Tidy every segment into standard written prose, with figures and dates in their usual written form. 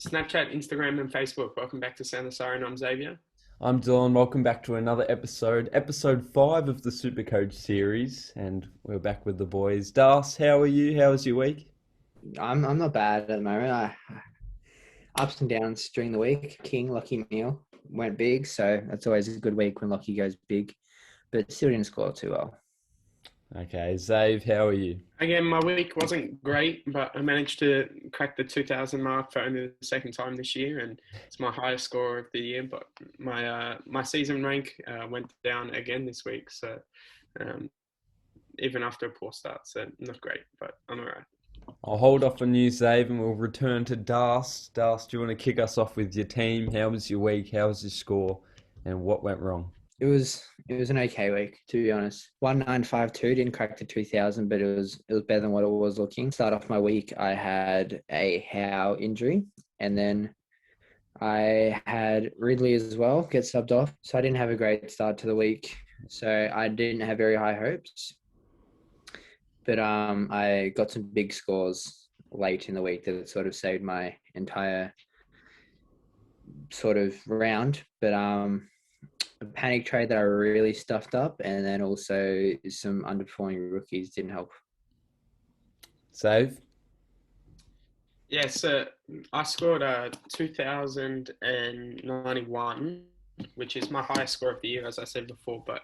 Snapchat, Instagram, and Facebook. Welcome back to Sound the Siren. I'm Xavier. I'm Dylan. Welcome back to another episode 5 of the Supercoach series, and we're back with the boys. Das, how are you? How was your week? I'm not bad at the moment. Ups and downs during the week. King Lockie Neal went big, so that's always a good week when Lockie goes big, but still didn't score too well. Okay, Zave, how are you? Again, my week wasn't great, but I managed to crack the 2,000 mark for only the second time this year, and it's my highest score of the year. But my season rank went down again this week, so even after a poor start, so not great, but I'm all right. I'll hold off on you, Zave, and we'll return to Das. Das, do you want to kick us off with your team? How was your week? How was your score? And what went wrong? It was an okay week, to be honest. 1952 didn't crack the 2,000, but it was better than what it was looking. Start off my week, I had a Howe injury, and then I had Ridley as well get subbed off. So I didn't have a great start to the week. So I didn't have very high hopes. But I got some big scores late in the week that sort of saved my entire sort of round. But a panic trade that I really stuffed up, and then also some underperforming rookies didn't help. Save? Yeah, so I scored 2,091, which is my highest score of the year, as I said before. But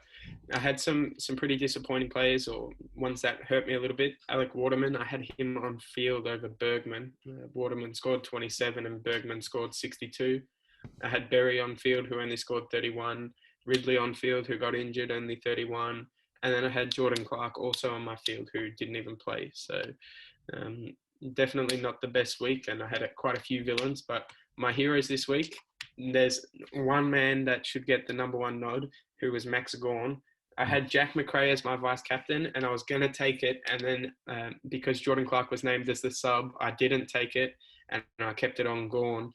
I had some pretty disappointing players, or ones that hurt me a little bit. Alec Waterman, I had him on field over Bergman. Waterman scored 27 and Bergman scored 62. I had Berry on field, who only scored 31. Ridley on field, who got injured, only 31. And then I had Jordan Clark also on my field, who didn't even play. So definitely not the best week, and I had quite a few villains. But my heroes this week, there's one man that should get the number one nod, who was Max Gawn. I had Jack Mcrae as my vice captain, and I was going to take it. And then because Jordan Clark was named as the sub, I didn't take it, and I kept it on Gawn.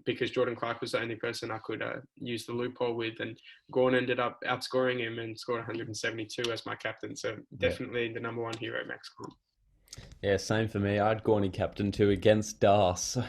Because Jordan Clark was the only person I could use the loophole with, and Gawn ended up outscoring him and scored 172 as my captain. So definitely the number one hero, Max Gawn. Yeah, same for me. I'd Gorney captain too against Das. So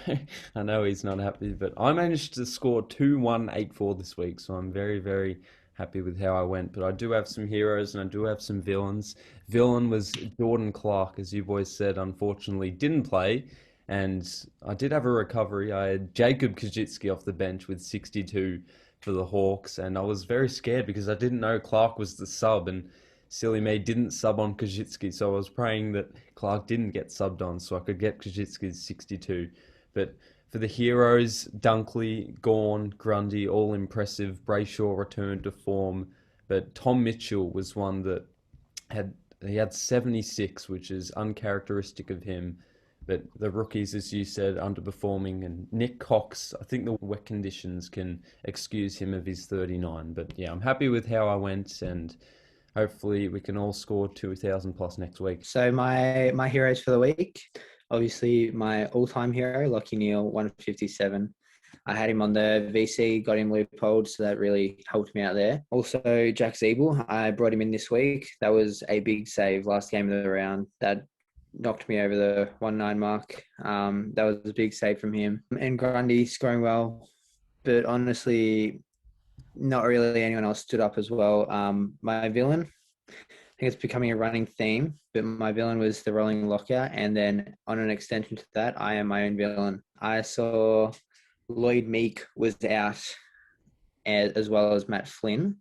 I know he's not happy, but I managed to score 2,184 this week, so I'm very, very happy with how I went. But I do have some heroes and I do have some villains. Villain was Jordan Clark, as you boys said, unfortunately didn't play. And I did have a recovery. I had Jacob Kajitsky off the bench with 62 for the Hawks. And I was very scared because I didn't know Clark was the sub. And silly me didn't sub on Kajitsky. So I was praying that Clark didn't get subbed on so I could get Kajitsky's 62. But for the heroes, Dunkley, Gawn, Grundy, all impressive. Brayshaw returned to form. But Tom Mitchell was one that he had 76, which is uncharacteristic of him. But the rookies, as you said, underperforming. And Nick Cox, I think the wet conditions can excuse him of his 39. But yeah, I'm happy with how I went, and hopefully we can all score 2,000 plus next week. So my heroes for the week, obviously my all-time hero, Lockie Neal, 157. I had him on the VC, got him loopholed, so that really helped me out there. Also, Jack Zeeble, I brought him in this week. That was a big save last game of the round. That knocked me over the 1-9 mark. That was a big save from him. And Grundy scoring well, but honestly, not really anyone else stood up as well. My villain, I think it's becoming a running theme, but my villain was the rolling lockout. And then on an extension to that, I am my own villain. I saw Lloyd Meek was out, as well as Matt Flynn.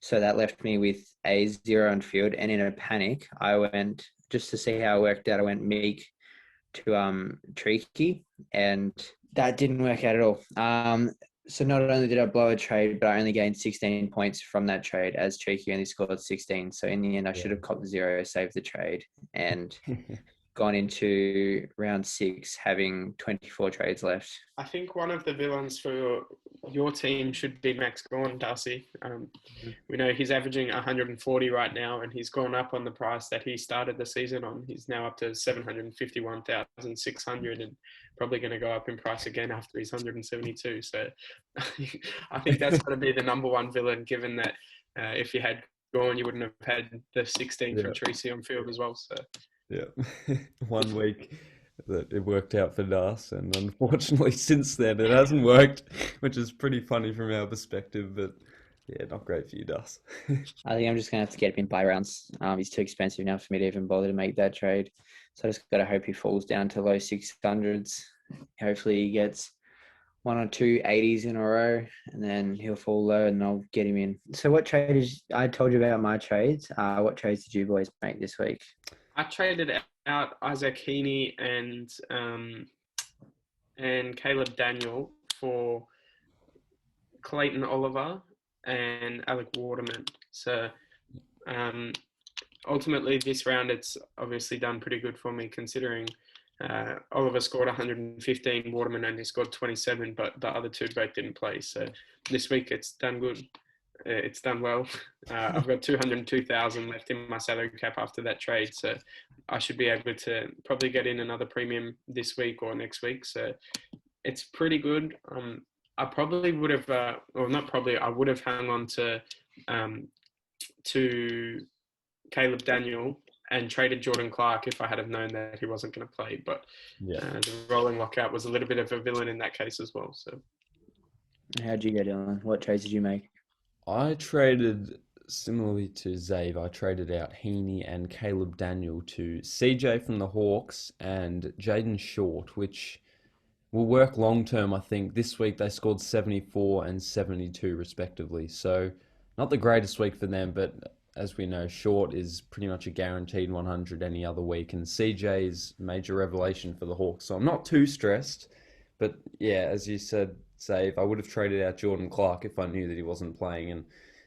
So that left me with a 0 on field. And in a panic, I went, just to see how it worked out, I went Meek to Treaky, and that didn't work out at all. So not only did I blow a trade, but I only gained 16 points from that trade, as Treaky only scored 16. So in the end, I should have copped the 0, saved the trade, and gone into round 6 having 24 trades left. I think one of the villains for your team should be Max Gawn, Darcy. We know he's averaging 140 right now, and he's gone up on the price that he started the season on. He's now up to 751,600, and probably going to go up in price again after he's 172. So I think that's going to be the number one villain, given that if you had Gawn, you wouldn't have had the 16 from Tracy on field as well. So yeah, 1 week. that it worked out for Das, and unfortunately since then it hasn't worked, which is pretty funny from our perspective, but yeah, not great for you, Das. I think I'm just going to have to get him in buy rounds. He's too expensive now for me to even bother to make that trade. So I just got to hope he falls down to low 600s. Hopefully he gets 1 or 2 80s in a row, and then he'll fall low and I'll get him in. So what trade is, I told you about my trades. What trades did you boys make this week? I traded out Isaac Heaney and Caleb Daniel for Clayton Oliver and Alec Waterman. So ultimately this round it's obviously done pretty good for me, considering Oliver scored 115, Waterman only scored 27, but the other two both didn't play. So this week it's done good. It's done well. I've got 202,000 left in my salary cap after that trade, so I should be able to probably get in another premium this week or next week. So it's pretty good. I probably would have, or not probably, I would have hung on to Caleb Daniel and traded Jordan Clark if I had have known that he wasn't going to play. But the rolling lockout was a little bit of a villain in that case as well. So, how'd you go, Dylan? What trades did you make? I traded, similarly to Zave, I traded out Heaney and Caleb Daniel to CJ from the Hawks and Jaden Short, which will work long term, I think. This week they scored 74 and 72 respectively. So not the greatest week for them, but as we know, Short is pretty much a guaranteed 100 any other week, and CJ is major revelation for the Hawks. So I'm not too stressed, but yeah, as you said, Save, I would have traded out Jordan Clark if I knew that he wasn't playing. And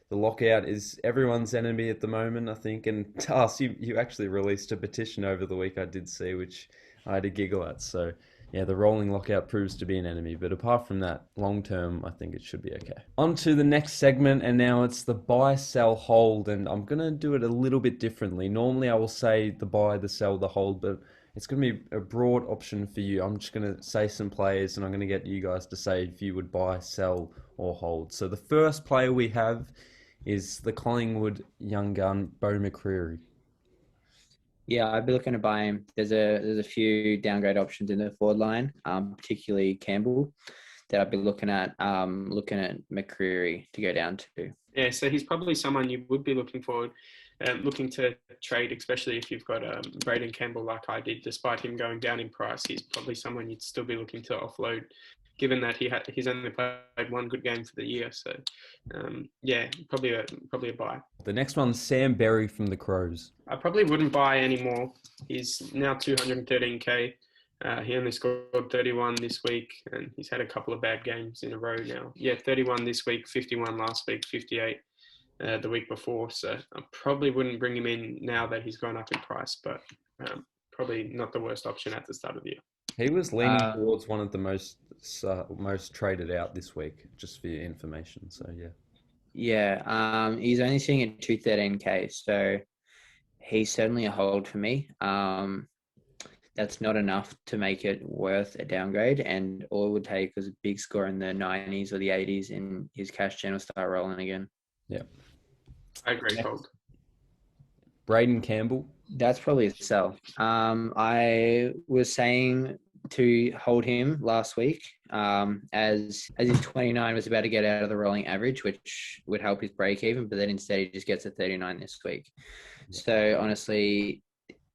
the lockout is everyone's enemy at the moment, I think. And Tas, you actually released a petition over the week, I did see, which I had a giggle at. So yeah, the rolling lockout proves to be an enemy. But apart from that, long term, I think it should be okay. On to the next segment, and now it's the buy, sell, hold. And I'm going to do it a little bit differently. Normally I will say the buy, the sell, the hold, but it's going to be a broad option for you. I'm just going to say some players, and I'm going to get you guys to say if you would buy, sell, or hold. So the first player we have is the Collingwood young gun, Beau McCreary. Yeah, I'd be looking to buy him. There's a few downgrade options in the forward line, particularly Campbell, that I'd be looking at McCreary to go down to. Yeah, so he's probably someone you would be looking to trade, especially if you've got Braden Campbell like I did. Despite him going down in price, he's probably someone you'd still be looking to offload, given that he's only played one good game for the year. So, yeah, probably a buy. The next one's Sam Berry from the Crows. I probably wouldn't buy anymore. He's now 213k. He only scored 31 this week, and he's had a couple of bad games in a row now. Yeah, 31 this week, 51 last week, 58 the week before. So I probably wouldn't bring him in now that he's gone up in price, but probably not the worst option at the start of the year. He was leaning towards one of the most traded out this week, just for your information. So yeah. Yeah, he's only sitting at 213k, so he's certainly a hold for me. That's not enough to make it worth a downgrade, and all it would take was a big score in the 90s or the 80s, and his cash gen will start rolling again. Yeah, I agree. Hold. Braden Campbell. That's probably a sell. I was saying to hold him last week, as his 29 was about to get out of the rolling average, which would help his break even, but then instead he just gets a 39 this week. So honestly,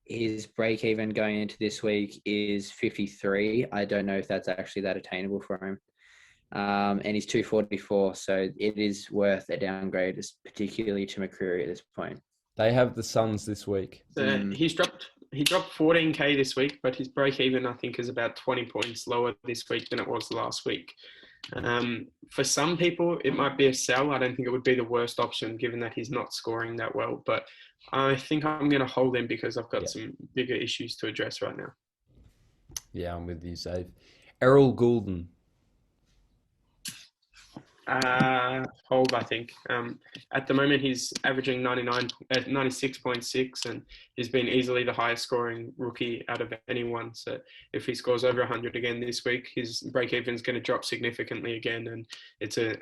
his break even going into this week is 53. I don't know if that's actually that attainable for him. And he's 244, so it is worth a downgrade, particularly to McCreary at this point. They have the Suns this week. He dropped 14k this week, but his break even I think is about 20 points lower this week than it was last week. For some people, it might be a sell. I don't think it would be the worst option given that he's not scoring that well, but I think I'm going to hold him because I've got some bigger issues to address right now. Yeah, I'm with you, Save. Errol Goulden. Hold, I think. At the moment, he's averaging 96.6, and he's been easily the highest scoring rookie out of anyone. So if he scores over 100 again this week, his break-even is going to drop significantly again, and it's a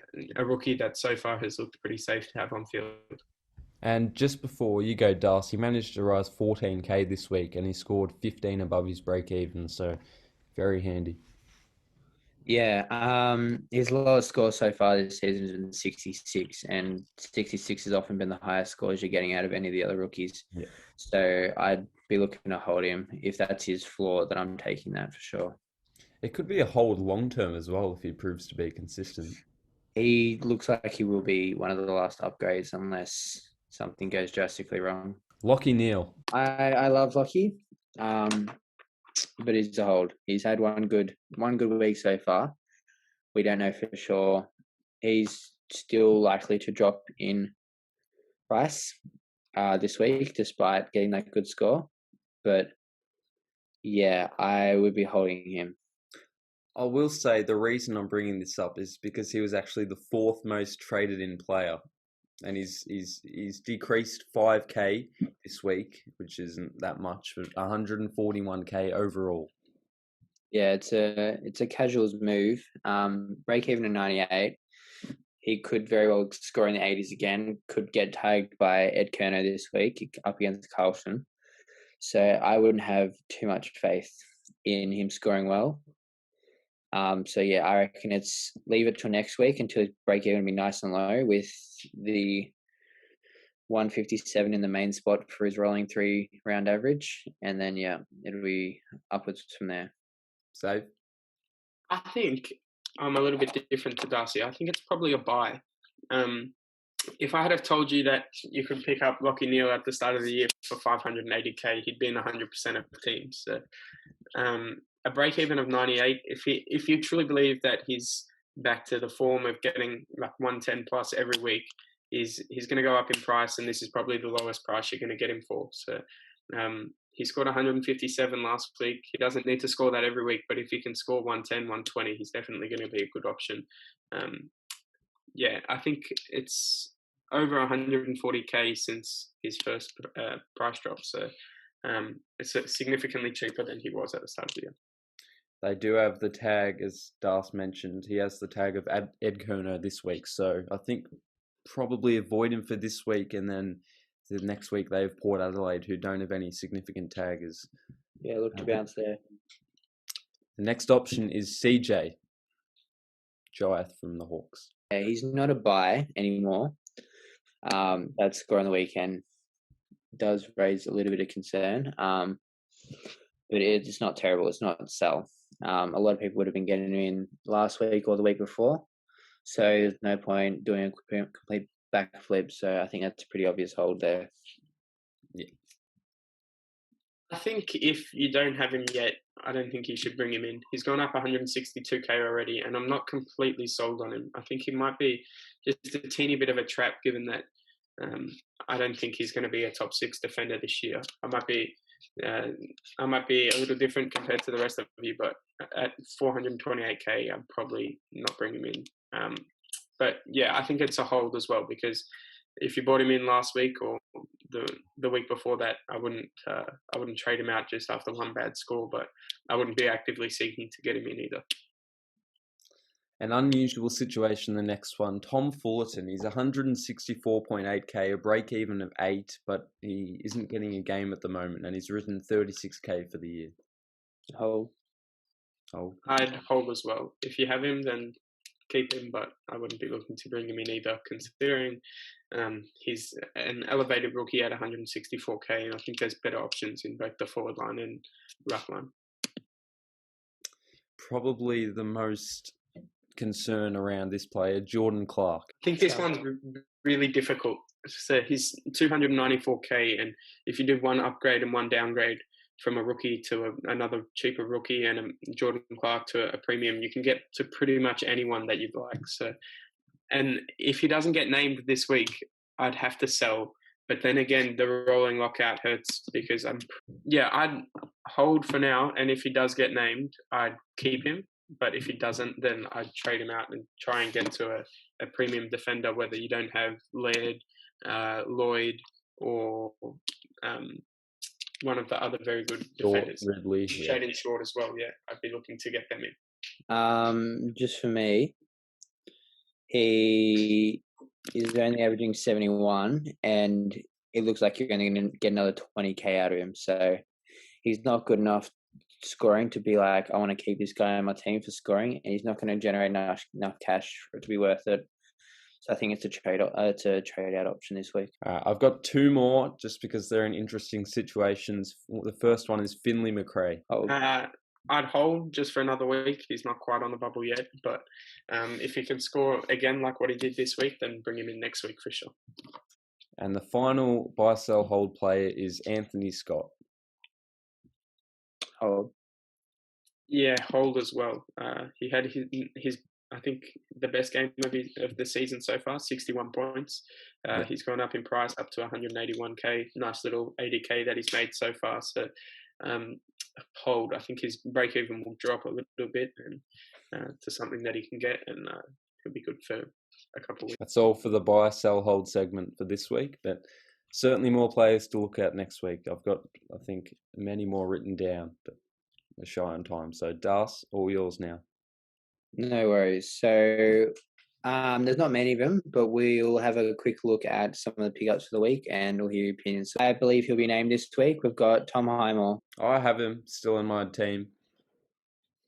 rookie that so far has looked pretty safe to have on field. And just before you go, Darcy, he managed to rise 14k this week, and he scored 15 above his break even, so very handy. Yeah, his lowest score so far this season has been 66, and 66 has often been the highest scores you're getting out of any of the other rookies. Yeah. So I'd be looking to hold him. If that's his floor, then I'm taking that for sure. It could be a hold long term as well if he proves to be consistent. He looks like he will be one of the last upgrades unless something goes drastically wrong. Lockie Neal. I love Lockie, but he's a hold. He's had one good week so far. We don't know for sure. He's still likely to drop in price this week, despite getting that good score. But yeah, I would be holding him. I will say the reason I'm bringing this up is because he was actually the fourth most traded in player, and he's decreased 5k this week, which isn't that much, but 141k overall. Yeah, it's a casuals move. Break even at 98. He could very well score in the 80s again. Could get tagged by Ed Kerner this week up against Carlton. So I wouldn't have too much faith in him scoring well. So yeah, I reckon it's leave it till next week until his break even be nice and low with the 157 in the main spot for his rolling 3 round average, and then yeah, it'll be upwards from there. So I think I'm a little bit different to Darcy. I think it's probably a buy. If I had have told you that you could pick up Lockie Neal at the start of the year for 580k, he'd be in 100% of the teams. So, a break even of 98. If you truly believe that he's back to the form of getting like 110 plus every week, he's going to go up in price, and this is probably the lowest price you're going to get him for. So, he scored 157 last week. He doesn't need to score that every week, but if he can score 110, 120, he's definitely going to be a good option. Yeah, I think it's over 140k since his first price drop. So it's significantly cheaper than he was at the start of the year. they do have the tag, as Darth mentioned. He has the tag of Ed Kerner this week, so I think probably avoid him for this week, and then the next week they have Port Adelaide, who don't have any significant taggers. Yeah, look to bounce there. The next option is CJ Joath from the Hawks. Yeah, he's not a buy anymore. That score on the weekend does raise a little bit of concern, but it's not terrible. It's not sell. A lot of people would have been getting him in last week or the week before, so there's no point doing a complete backflip. So I think that's a pretty obvious hold there. Yeah. I think if you don't have him yet, I don't think you should bring him in. He's gone up 162k already, and I'm not completely sold on him. I think he might be just a teeny bit of a trap, given that I don't think he's going to be a top 6 defender this year. I might be a little different compared to the rest of you, but at 428k, I'm probably not bringing him in. But yeah, I think it's a hold as well, because if you bought him in last week or the week before that, I wouldn't trade him out just after one bad score, but I wouldn't be actively seeking to get him in either. An unusual situation, the next one. Tom Fullerton, he's 164.8k, a break even of 8, but he isn't getting a game at the moment, and he's written 36k for the year. Hold. I'd hold as well. If you have him, then keep him, but I wouldn't be looking to bring him in either, considering he's an elevated rookie at 164k, and I think there's better options in both the forward line and ruck line. Probably the most concern around this player, Jordan Clark. I think this one's really difficult. So he's 294k, and if you do one upgrade and one downgrade from a rookie to another cheaper rookie and Jordan Clark to a premium, you can get to pretty much anyone that you'd like. So, and if he doesn't get named this week, I'd have to sell. But then again, the rolling lockout hurts, because I'd hold for now. And if he does get named, I'd keep him. But if he doesn't, then I'd trade him out and try and get to a premium defender, whether you don't have Laird, Lloyd, or one of the other very good defenders. Ridley, Shaden Short as well, yeah. I'd be looking to get them in. Just for me, he He's only averaging 71, and it looks like you're going to get another 20k out of him. So he's not good enough scoring to be like, I want to keep this guy on my team for scoring, and he's not going to generate enough cash for it to be worth it. So I think it's a trade out option this week. I've got two more just because they're in interesting situations. The first one is Finley Mcrae. I'd hold just for another week. He's not quite on the bubble yet, but if he can score again like what he did this week, then bring him in next week for sure. And the final buy, sell, hold player is Anthony Scott. Hold. Yeah, hold as well. He had his I think the best game of the season so far, 61 points. He's gone up in price up to 181k. Nice little 80k that he's made so far. So hold. I think his break even will drop a little bit and to something that he can get, and he'll be good for a couple of weeks. That's all for the buy, sell, hold segment for this week, but certainly more players to look at next week. I've got, I think, many more written down, but we're shy on time. So, Das, all yours now. No worries. So there's not many of them, but we'll have a quick look at some of the pickups for the week and we'll hear your opinions. I believe he'll be named this week. We've got Tom Highmore. I have him still in my team.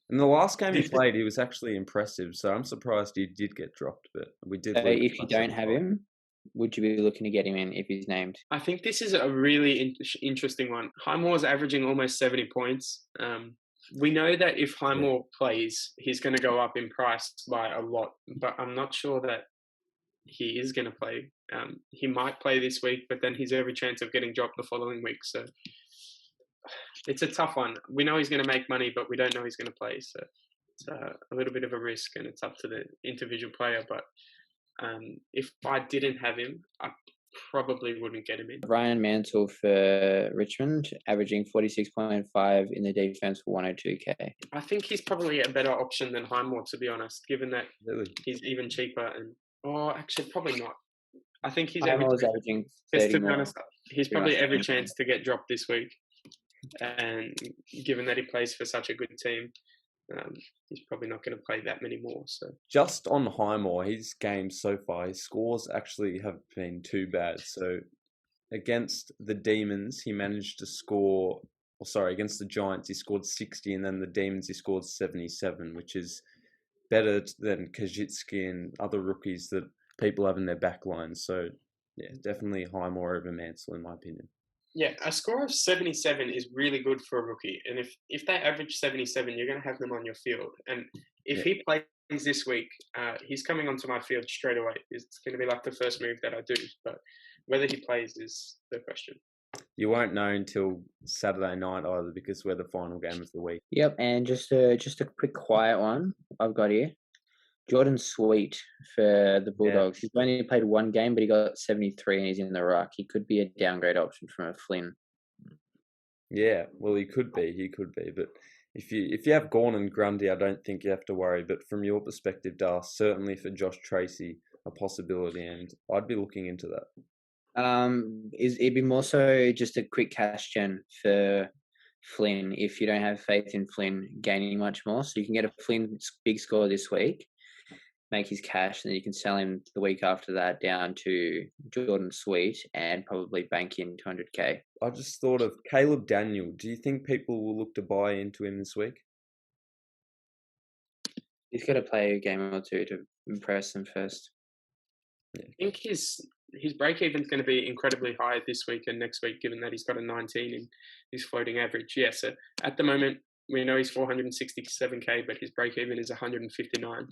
In the last game he played, he was actually impressive, so I'm surprised he did get dropped, but we did. So if you don't have him, would you be looking to get him in if he's named? I think this is a really interesting one. Highmore's averaging almost 70 points. We know that if Highmore plays, he's going to go up in price by a lot, but I'm not sure that he is going to play. He might play this week, but then he's every chance of getting dropped the following week. So it's a tough one. We know he's going to make money, but we don't know he's going to play. So it's a little bit of a risk, and it's up to the individual player. But if I didn't have him, I probably wouldn't get him in. Ryan Mansell for Richmond, averaging 46.5 in the defense for 102k. I think he's probably a better option than Highmore, to be honest, given that he's even cheaper. Actually, probably not. I think he's averaging 30 to be honest, he's probably every chance to get dropped this week. And given that he plays for such a good team, he's probably not going to play that many more. So just on Highmore, his games so far, his scores actually have been too bad. So against the Demons, he managed to score. Against the Giants, he scored 60, and then the Demons, he scored 77, which is better than Kajitsky and other rookies that people have in their back lines. So yeah, definitely Highmore over Mansell in my opinion. Yeah, a score of 77 is really good for a rookie. And if they average 77, you're going to have them on your field. And if he plays this week, he's coming onto my field straight away. It's going to be like the first move that I do. But whether he plays is the question. You won't know until Saturday night either, because we're the final game of the week. Yep, and just a quick quiet one I've got here. Jordan Sweet for the Bulldogs. He's only played one game, but he got 73 and he's in the ruck. He could be a downgrade option from a Flynn. Yeah, well, he could be. But if you have Gawn and Grundy, I don't think you have to worry. But from your perspective, Das, certainly for Josh Tracy, a possibility, and I'd be looking into that. It'd be more so just a quick cash gen for Flynn if you don't have faith in Flynn gaining much more. So you can get a Flynn big score this week, make his cash, and then you can sell him the week after that down to Jordan Sweet and probably bank in 200k. I just thought of Caleb Daniel. Do you think people will look to buy into him this week? He's got to play a game or two to impress them first. I think his break even is going to be incredibly high this week and next week, given that he's got a 19 in his floating average. Yeah, so at the moment, we know he's 467k, but his break even is 159.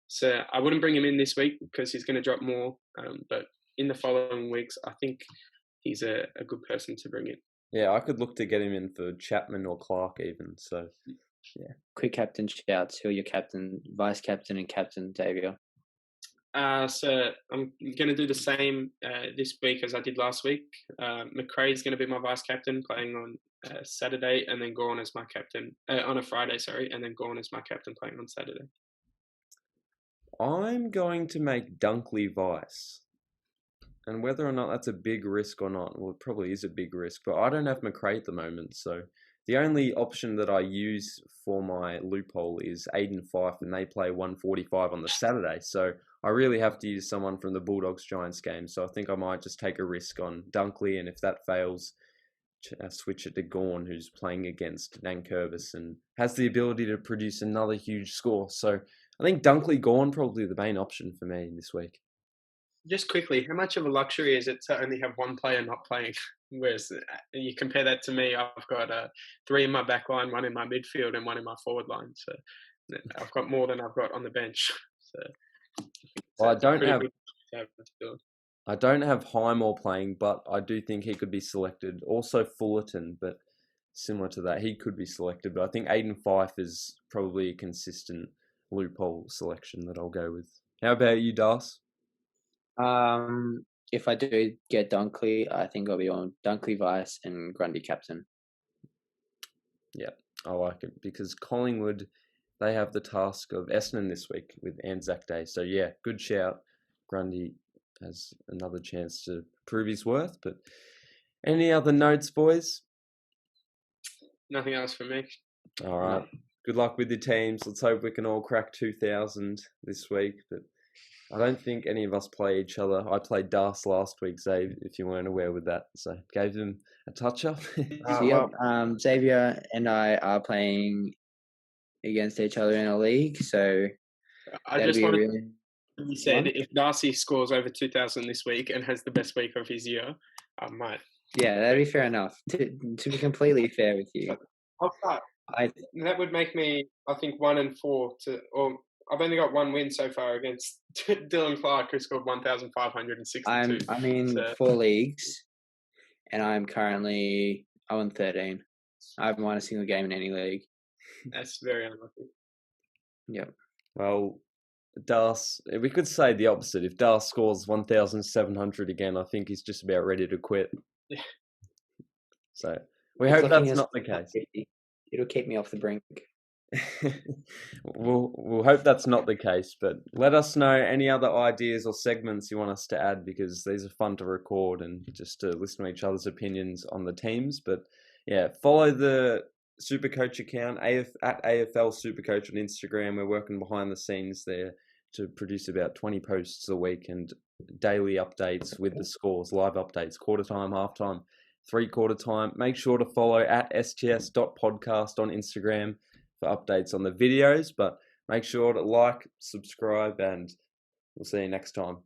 So I wouldn't bring him in this week because he's going to drop more. But in the following weeks, I think he's a good person to bring in. Yeah, I could look to get him in for Chapman or Clark even. So, yeah. Quick captain shouts. Who are your captain, vice captain, and captain, Davio? So I'm going to do the same this week as I did last week. Mcrae is going to be my vice captain, playing on Saturday, and then Gawn as my captain on a Friday. And then Gawn as my captain, playing on Saturday. I'm going to make Dunkley vice. And whether or not that's a big risk or not, well, it probably is a big risk. But I don't have Mcrae at the moment, so The only option that I use for my loophole is Aiden Fife, and they play 1:45 on the Saturday. So I really have to use someone from the Bulldogs-Giants game. So I think I might just take a risk on Dunkley, and if that fails, switch it to Gawn, who's playing against Nankervis and has the ability to produce another huge score. So I think Dunkley Gawn probably the main option for me this week. Just quickly, how much of a luxury is it to only have one player not playing? Whereas you compare that to me, I've got 3 in my back line, 1 in my midfield, and 1 in my forward line. So I've got more than I've got on the bench. So well, I don't have Highmore playing, but I do think he could be selected. Also Fullerton, but similar to that, he could be selected. But I think Aiden Fife is probably a consistent loophole selection that I'll go with. How about you, Das? If I do get Dunkley, I think I'll be on Dunkley Vice and Grundy captain. Yeah, I like it because Collingwood, they have the task of Essendon this week with Anzac Day. So yeah, good shout. Grundy has another chance to prove his worth. But any other notes, boys? Nothing else from me. All right. No. Good luck with your teams. Let's hope we can all crack 2,000 this week. But I don't think any of us play each other. I played Das last week, Xavier, if you weren't aware with that. So gave them a touch-up. Xavier and I are playing against each other in a league. So I just wanted you said if Darcy scores over 2,000 this week and has the best week of his year, I might. Yeah, that'd be fair enough. To be completely fair with you. That would make me, I think, 1-4 or I've only got 1 win so far against Dylan Clark, who scored 1,562. I'm in 4 leagues, and I'm currently 0-13. I haven't won a single game in any league. That's very unlucky. Yep. Well, Das, we could say the opposite. If Das scores 1,700 again, I think he's just about ready to quit. Yeah. So we hope that's not the case. It'll keep me off the brink. We'll hope that's not the case, but let us know any other ideas or segments you want us to add, because these are fun to record and just to listen to each other's opinions on the teams. But yeah, follow the Supercoach account at AFL Supercoach on Instagram. We're working behind the scenes there to produce about 20 posts a week and daily updates with the scores, live updates, quarter time, half time, 3/4 time. Make sure to follow at sts.podcast on Instagram for updates on the videos, but make sure to like, subscribe, and we'll see you next time.